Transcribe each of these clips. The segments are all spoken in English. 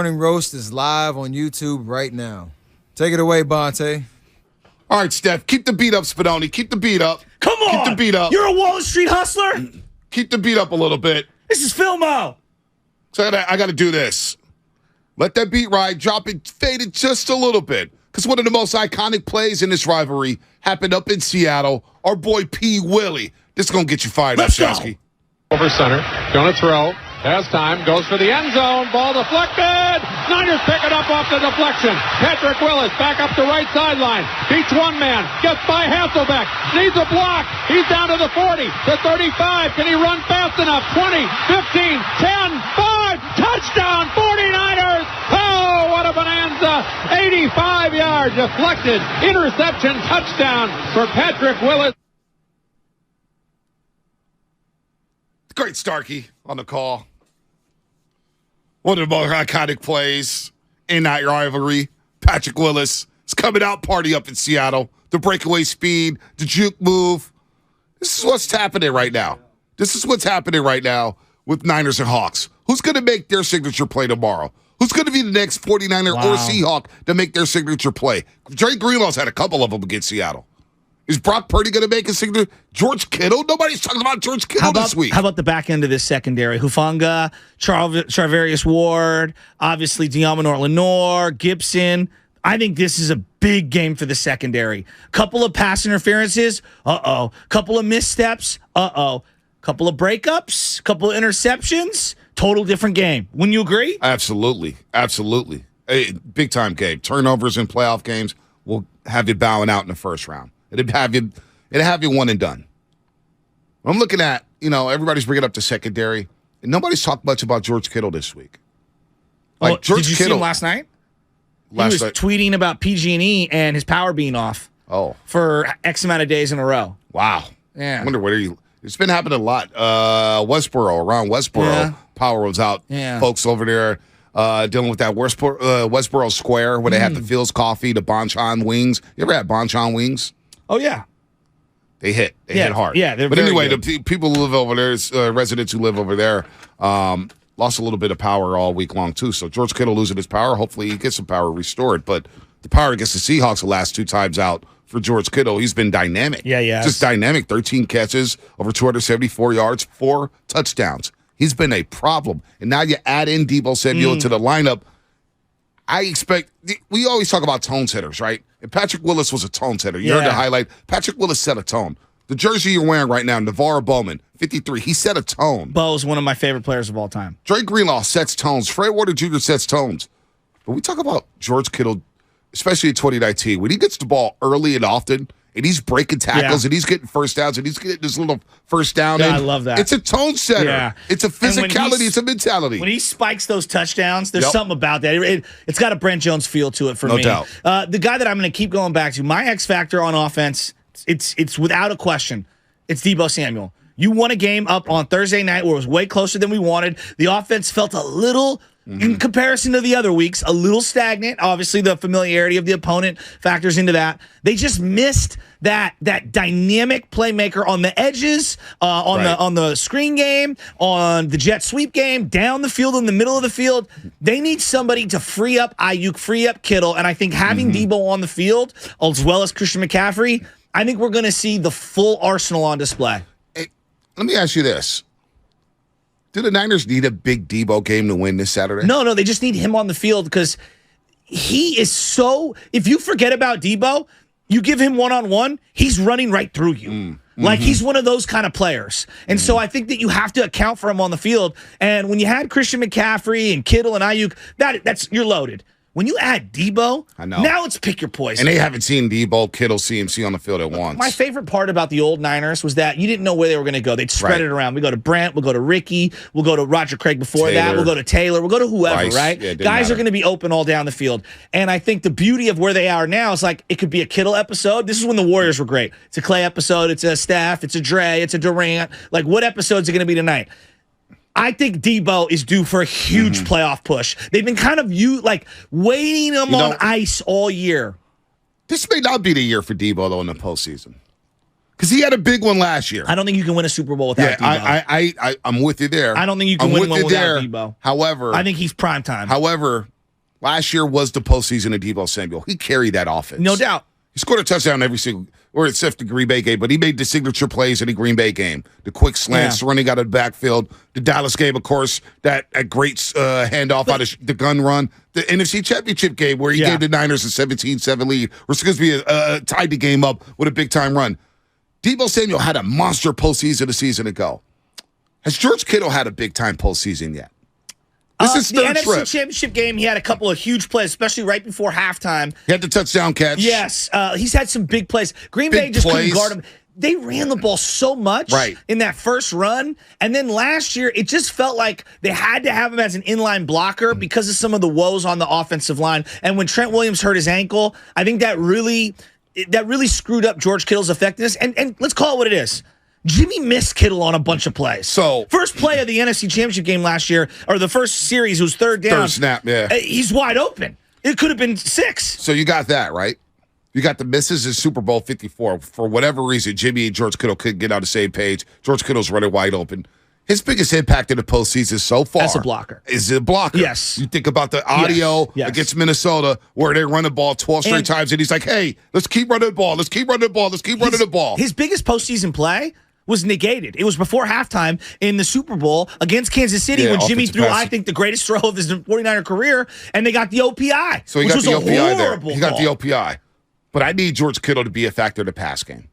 Morning Roast is live on YouTube right now. Take it away, Bonte. All right, Steph, keep the beat up, Spadoni. Keep the beat up. Come on. Keep the beat up. You're a Wall Street hustler? Keep the beat up a little bit. This is Filmo. So I got to do this. Let that beat ride, drop it, fade it just a little bit. Because one of the most iconic plays in this rivalry happened up in Seattle. Our boy P. Willie. This is going to get you fired up, Shasky. Over center, gonna throw, has time, goes for the end zone, ball deflected, Niners pick it up off the deflection. Patrick Willis back up the right sideline, beats one man, gets by Hasselbeck, needs a block, he's down to the 40, to 35, can he run fast enough? 20, 15, 10, 5, touchdown 49ers! Oh, what a bonanza! 85 yards, deflected, interception, touchdown for Patrick Willis. Great Starkey on the call. One of the most iconic plays in that rivalry. Patrick Willis is coming out party up in Seattle. The breakaway speed, the juke move. This is what's happening right now. This is what's happening right now with Niners and Hawks. Who's going to make their signature play tomorrow? Who's going to be the next 49er or Seahawk to make their signature play? Drake Greenlaw's had a couple of them against Seattle. Is Brock Purdy going to make a signature? George Kittle? Nobody's talking about George Kittle this week. How about the back end of this secondary? Hufanga, Charvarius Ward, obviously Diamonor Lenore, Gibson. I think this is a big game for the secondary. Couple of pass interferences. Uh-oh. Couple of missteps. Uh-oh. Couple of breakups. Couple of interceptions. Total different game. Wouldn't you agree? Absolutely. Absolutely. A big-time game. Turnovers in playoff games will have you bowing out in the first round. It'd have you one and done. I'm looking at, everybody's bringing up the secondary, and nobody's talked much about George Kittle this week. Like George Kittle, see him last night? He was tweeting about PG&E and his power being off. Oh, for X amount of days in a row. Wow. Yeah. I wonder where it's been happening a lot. Around Westboro, power was out. Yeah. Folks over there dealing with that Westboro Square where they had the Phil's Coffee, the Bonchon wings. You ever had Bonchon wings? Oh, yeah. They hit hard. Yeah, they're but very anyway, good. The people who live over there, residents who live over there, lost a little bit of power all week long, too. So George Kittle losing his power. Hopefully he gets some power restored. But the power against the Seahawks the last two times out for George Kittle, he's been dynamic. Yeah. Just dynamic. 13 catches, over 274 yards, 4 touchdowns. He's been a problem. And now you add in Deebo Samuel to the lineup. I expect – we always talk about tone setters, right? And Patrick Willis was a tone setter. You heard the highlight. Patrick Willis set a tone. The jersey you're wearing right now, Navarro Bowman, 53, he set a tone. Bo's one of my favorite players of all time. Drake Greenlaw sets tones. Fred Warner Jr. sets tones. But we talk about George Kittle, especially in 2019, when he gets the ball early and often – and he's breaking tackles, and he's getting first downs, and he's getting this little first down. Yeah, and I love that. It's a tone setter. Yeah. It's a physicality. It's a mentality. When he spikes those touchdowns, there's something about that. It's got a Brent Jones feel to it for me. No doubt. The guy that I'm going to keep going back to, my X factor on offense, it's without a question, it's Deebo Samuel. You won a game up on Thursday night where it was way closer than we wanted. The offense felt a little, in comparison to the other weeks, a little stagnant. Obviously, the familiarity of the opponent factors into that. They just missed that dynamic playmaker on the edges, on the screen game, on the jet sweep game, down the field, in the middle of the field. They need somebody to free up Ayuk, free up Kittle, and I think having Deebo on the field, as well as Christian McCaffrey, I think we're going to see the full arsenal on display. Let me ask you this. Do the Niners need a big Deebo game to win this Saturday? No, they just need him on the field because he is so – if you forget about Deebo, you give him one-on-one, he's running right through you. Like he's one of those kind of players. And so I think that you have to account for him on the field. And when you had Christian McCaffrey and Kittle and Ayuk, you're loaded. When you add Deebo, I know. Now it's pick your poison. And they haven't seen Deebo, Kittle, CMC on the field at once. My favorite part about the old Niners was that you didn't know where they were going to go. They'd spread it around. We go to Brent, we'll go to Ricky, we'll go to Roger Craig before that, we'll go to Taylor, we'll go to whoever, Rice. right? Yeah, Guys are going to be open all down the field. And I think the beauty of where they are now is like it could be a Kittle episode. This is when the Warriors were great. It's a Clay episode, it's a Steph, it's a Dre, it's a Durant. Like what episodes are going to be tonight? I think Deebo is due for a huge playoff push. They've been kind of waiting him on ice all year. This may not be the year for Deebo, though, in the postseason. Because he had a big one last year. I don't think you can win a Super Bowl without Debo. I'm with you there. I don't think you can win one without Debo. However, I think he's prime time. However, last year was the postseason of Debo Samuel. He carried that offense. No doubt. He scored a touchdown every single, or except the Green Bay game, but he made the signature plays in the Green Bay game. The quick slants, running out of the backfield. The Dallas game, of course, that great handoff out of the gun run. The NFC Championship game where he gave the Niners a 17-7 lead. Or excuse me, tied the game up with a big-time run. Debo Samuel had a monster postseason a season ago. Has George Kittle had a big-time postseason yet? This is the third NFC trip. Championship game, he had a couple of huge plays, especially right before halftime. He had the touchdown catch. Yes, he's had some big plays. Green Bay just couldn't guard him. They ran the ball so much in that first run. And then last year, it just felt like they had to have him as an inline blocker because of some of the woes on the offensive line. And when Trent Williams hurt his ankle, I think that really screwed up George Kittle's effectiveness. And let's call it what it is. Jimmy missed Kittle on a bunch of plays. So first play of the NFC Championship game last year, or the first series, was third down. Third snap, He's wide open. It could have been 6. So you got that, right? You got the misses in Super Bowl 54. For whatever reason, Jimmy and George Kittle couldn't get on the same page. George Kittle's running wide open. His biggest impact in the postseason so far as a blocker is a blocker. Yes. You think about the audio against Minnesota where they run the ball 12 straight times, and he's like, hey, let's keep running the ball. Let's keep running the ball. Let's keep running the ball. His biggest postseason play was negated. It was before halftime in the Super Bowl against Kansas City when Jimmy threw, I think, the greatest throw of his 49er career, and they got the OPI. So he got the OPI there. He got the OPI. But I need George Kittle to be a factor in the pass game.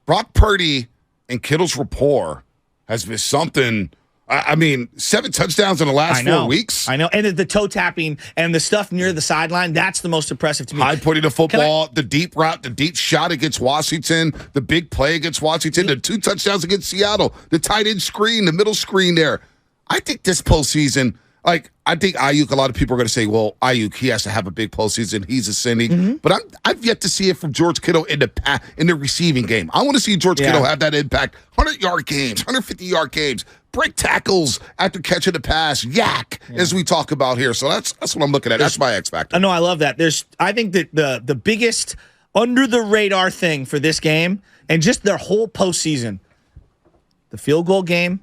Brock Purdy and Kittle's rapport has been something. I mean, 7 touchdowns in the last 4 weeks. I know. And the toe tapping and the stuff near the sideline, that's the most impressive to me. High putting the football, the deep route, the deep shot against Washington, the big play against Washington, the 2 touchdowns against Seattle, the tight end screen, the middle screen there. I think this postseason, I think Ayuk, a lot of people are going to say, well, Ayuk, he has to have a big postseason. He's ascending. But I've yet to see it from George Kittle in the receiving game. I want to see George Kittle have that impact. 100-yard games, 150-yard games, break tackles after catching the pass, as we talk about here. So that's what I'm looking at. That's my X factor. No, I love that. I think that the biggest under-the-radar thing for this game and just their whole postseason, the field goal game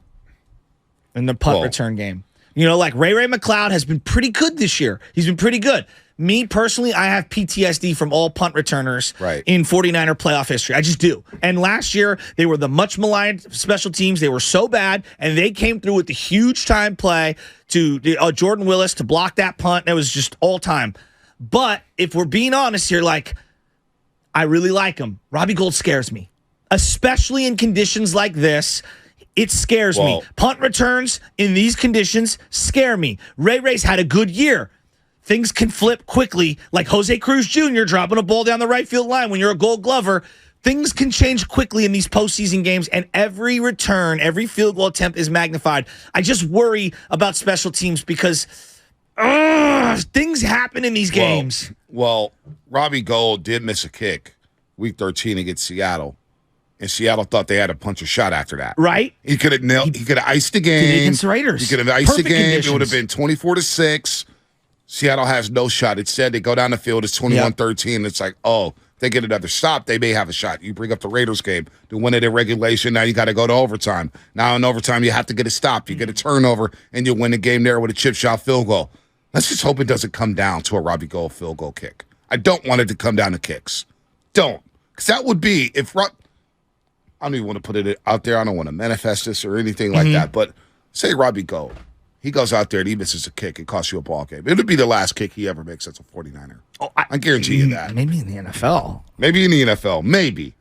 and the punt return game. You know, like Ray McCloud has been pretty good this year. He's been pretty good. Me, personally, I have PTSD from all punt returners in 49er playoff history. I just do. And last year, they were the much maligned special teams. They were so bad, and they came through with the huge time play to Jordan Willis to block that punt. It was just all time. But if we're being honest here, I really like him. Robbie Gould scares me, especially in conditions like this. It scares me. Punt returns in these conditions scare me. Ray's had a good year. Things can flip quickly, like Jose Cruz Jr. dropping a ball down the right field line when you're a Gold Glover. Things can change quickly in these postseason games, and every return, every field goal attempt is magnified. I just worry about special teams because things happen in these games. Well, Robbie Gould did miss a kick week 13 against Seattle. And Seattle thought they had a punch or shot after that. Right. He could have He could have iced the game. Against the Raiders. He could have iced the game. Conditions. It would have been 24-6. Seattle has no shot. Instead, they go down the field. It's 21-13. It's like, if they get another stop, they may have a shot. You bring up the Raiders game. To win it in regulation, now you got to go to overtime. Now in overtime, you have to get a stop. You get a turnover, and you win the game there with a chip shot field goal. Let's just hope it doesn't come down to a Robbie Gould field goal kick. I don't want it to come down to kicks. Don't. Because that would be, I don't even want to put it out there. I don't want to manifest this or anything like that. But say Robbie Gould. He goes out there and he misses a kick and costs you a ball game. It would be the last kick he ever makes as a 49er. I guarantee you that. Maybe in the NFL. Maybe in the NFL. Maybe.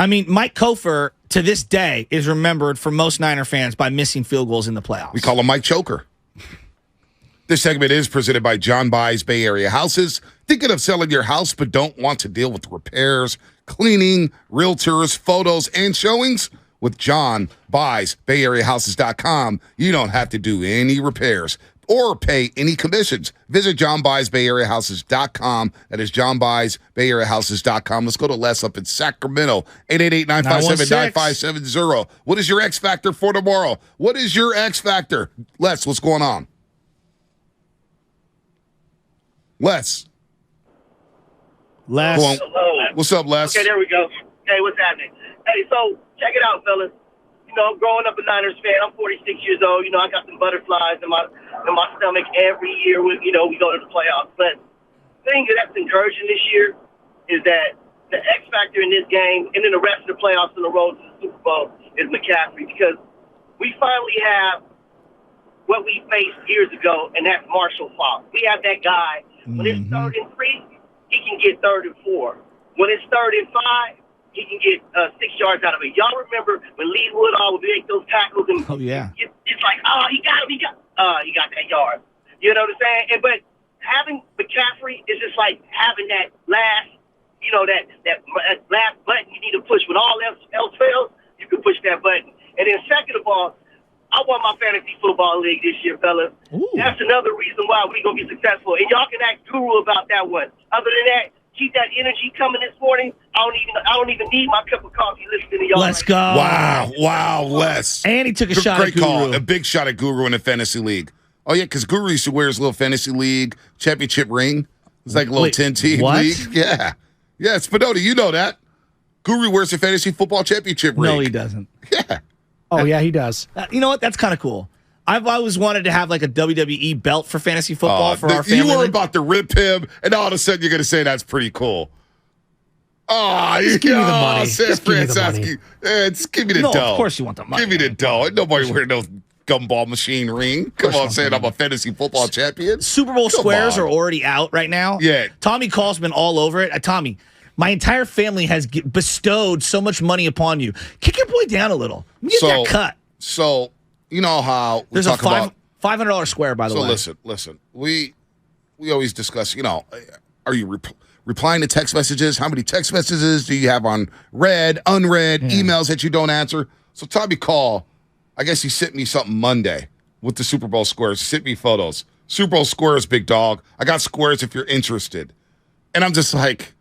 I mean, Mike Kofer, to this day, is remembered for most Niner fans by missing field goals in the playoffs. We call him Mike Choker. This segment is presented by John By's Bay Area Houses. Thinking of selling your house but don't want to deal with repairs, cleaning, realtors, photos, and showings? With John By's BayAreaHouses.com, you don't have to do any repairs or pay any commissions. Visit John By's BayAreaHouses.com. That is John By's BayAreaHouses.com. Let's go to Les up in Sacramento. 888-957-9570. What is your X factor for tomorrow? What is your X factor? Les, what's going on? Les. Hello. What's up, Les? Okay, there we go. Hey, what's happening? Hey, so check it out, fellas. You know, growing up a Niners fan, I'm 46 years old. You know, I got some butterflies in my stomach every year when, you know, we go to the playoffs. But the thing that's encouraging this year is that the X factor in this game and then the rest of the playoffs on the road to the Super Bowl is McCaffrey, because we finally have what we faced years ago, and that's Marshall Faulk. We have that guy. When it's 3rd and 3, he can get 3rd and 4. When it's 3rd and 5, he can get 6 yards out of it. Y'all remember when Lee Woodall would make those tackles, and it's like, oh, he got that yard. You know what I'm saying? But having McCaffrey is just like having that last, you know, that last button you need to push. When all else fails, you can push that button. And then second of all, I won my fantasy football league this year, fellas. Ooh. That's another reason why we're going to be successful. And y'all can ask Guru about that one. Other than that, keep that energy coming this morning. I don't even need my cup of coffee listening to y'all. Let's go. Wow, Les. And he took a shot at Guru. Call. A big shot at Guru in the fantasy league. Oh, yeah, because Guru used to wear his little fantasy league championship ring. It's like a little 10-team league. Yeah. Yeah, Spinotti, you know that. Guru wears the fantasy football championship ring. No, he doesn't. Yeah. Oh, yeah, he does. You know what? That's kind of cool. I've always wanted to have like a WWE belt for fantasy football for our family. You were about to rip him, and all of a sudden you're going to say that's pretty cool. Oh, just give me the money. Just give me the money. Give me the dough. No, of course you want the money. Give me the dough. Ain't nobody wearing no gumball machine ring. Come on, saying I'm a fantasy football champion. Super Bowl squares are already out right now. Yeah. Tommy Call's been all over it. Tommy, my entire family has bestowed so much money upon you. Kick your boy down a little. Get that cut. So, you know how we There's talk about $500 square, by the way. So listen. We always discuss, you know, are you replying to text messages? How many text messages do you have on read, unread, emails that you don't answer? So Tommy Call, I guess he sent me something Monday with the Super Bowl squares. Sent me photos. Super Bowl squares, big dog. I got squares if you're interested. And I'm just like,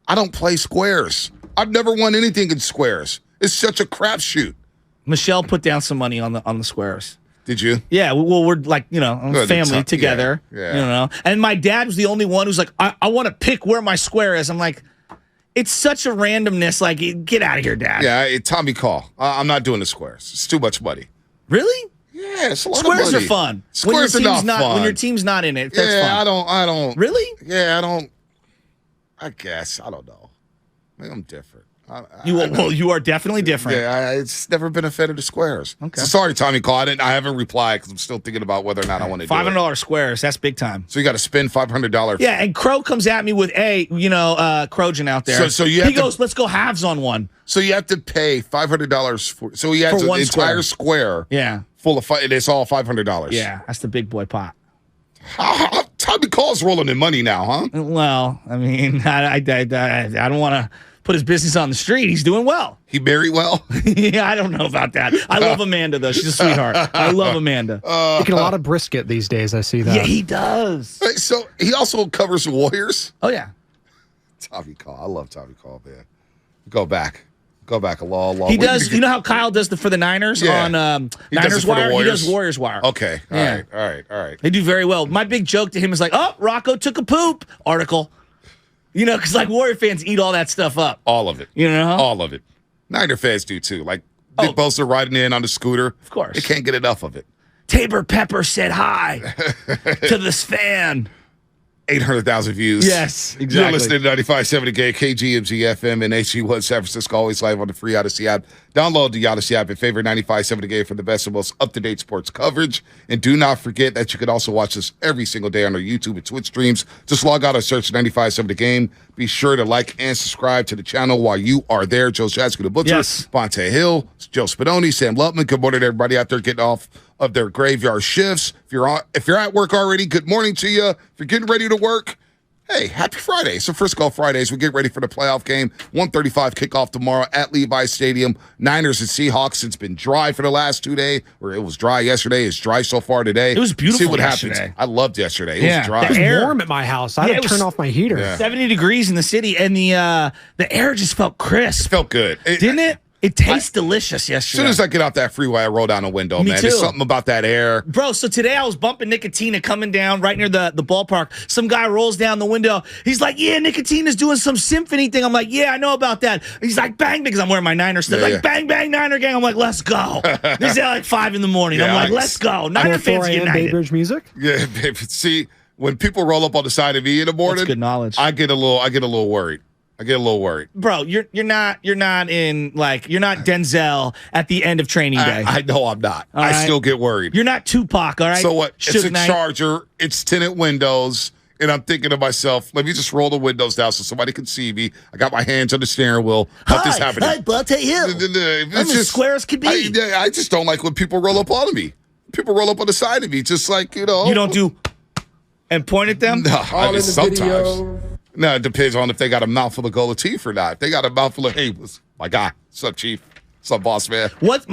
I don't play squares. I've never won anything in squares. It's such a crapshoot. Michelle put down some money on the squares. Did you? Yeah, well, we're like, you know, family together. Yeah. You know, and my dad was the only one who's like, I want to pick where my square is. I'm like, it's such a randomness. Like, get out of here, Dad. Yeah, Tommy Call. I'm not doing the squares. It's too much money. Really? Yeah, it's a lot squares of money. are fun. Squares are not fun. When your team's not in it, that's fun. I don't. Really? Yeah, I don't. I guess I don't know. Maybe I'm different. You are definitely different. Yeah, it's never been a fan of the squares. Okay. So sorry, Tommy Call. I haven't replied because I'm still thinking about whether or not I want to do it. $500 squares. That's big time. So you got to spend $500. Yeah, and Crow comes at me with Crojan out there. So he goes, let's go halves on one. So you have to pay $500 for. So he has an entire square. Yeah. Full of. It's all $500. Yeah, that's the big boy pot. Tommy Call's rolling in money now, huh? Well, I mean, I don't want to put his business on the street. He's doing well. He very well? Yeah, I don't know about that. I love Amanda, though. She's a sweetheart. I love Amanda. He get a lot of brisket these days. I see that. Yeah, he does. So he also covers the Warriors? Oh, yeah. Tommy Call. I love Tommy Call, man. Go back a long He does. You know how Kyle does for the Niners on Niners Wire? He does Warriors Wire. Okay. All right. They do very well. My big joke to him is like, oh, Rocco took a poop article. You know, because like Warrior fans eat all that stuff up. All of it. You know? All of it. Niner fans do too. Like Nick Bosa riding in on the scooter. Of course. They can't get enough of it. Tabor Pepper said hi to this fan. 800,000 views. Yes, exactly. You're listening to 95.7 The Game, KGMZ FM, and HG1 San Francisco, always live on the free Odyssey app. Download the Odyssey app and favorite 95.7 The Game for the best and most up-to-date sports coverage. And do not forget that you can also watch us every single day on our YouTube and Twitch streams. Just log out and search 95.7 The Game. Be sure to like and subscribe to the channel while you are there. Joe Shasky, the Butcher, Bonte Hill, Joe Spadoni, Sam Lutman. Good morning to everybody out there getting off of their graveyard shifts. If you're at work already, good morning to you. If you're getting ready to work, hey, happy Friday. So Frisco Fridays. We get ready for the playoff game. 1:35 kickoff tomorrow at Levi Stadium. Niners and Seahawks. It's been dry for the last 2 days, or it was dry yesterday. It's dry so far today. It was beautiful. See what yesterday. happens. I loved yesterday. It was dry. It was warm at my house. I had to turn off my heater. 70 degrees in the city, and the air just felt crisp. It felt good. Didn't it? It tastes delicious As yesterday. soon as I get out that freeway, I roll down the window, Me man. too. There's something about that air. Bro, so today I was bumping Nicotina coming down right near the ballpark. Some guy rolls down the window. He's like, yeah, Nicotina's doing some symphony thing. I'm like, yeah, I know about that. He's like, bang, because I'm wearing my Niner stuff. Yeah, like, yeah. bang, bang, Niner gang. I'm like, let's go. This is at like 5 in the morning. Yeah, I'm like, I- let's go. Niner Or fans 4 a.m. Bay united. Bridge music. Yeah, babe. See, when people roll up on the side of me in the morning, That's good knowledge. I get a little worried. Bro, you're not Denzel at the end of training day. I know I'm not. All I right? still get worried. You're not Tupac, all right? So what? It's Suge a Knight. Charger. It's tinted windows. And I'm thinking to myself, let me just roll the windows down so somebody can see me. I got my hands on the steering wheel. Nothing's happening. Hi, Bate Hill. It's I'm as square as could be. I just don't like when people roll up on me. People roll up on the side of me, just like, You don't do and point at them? No, I mean, sometimes. No, it depends on if they got a mouthful of gold teeth or not. If they got a mouthful of, hey, what's my guy? What's up, Chief? What's up, boss man? What?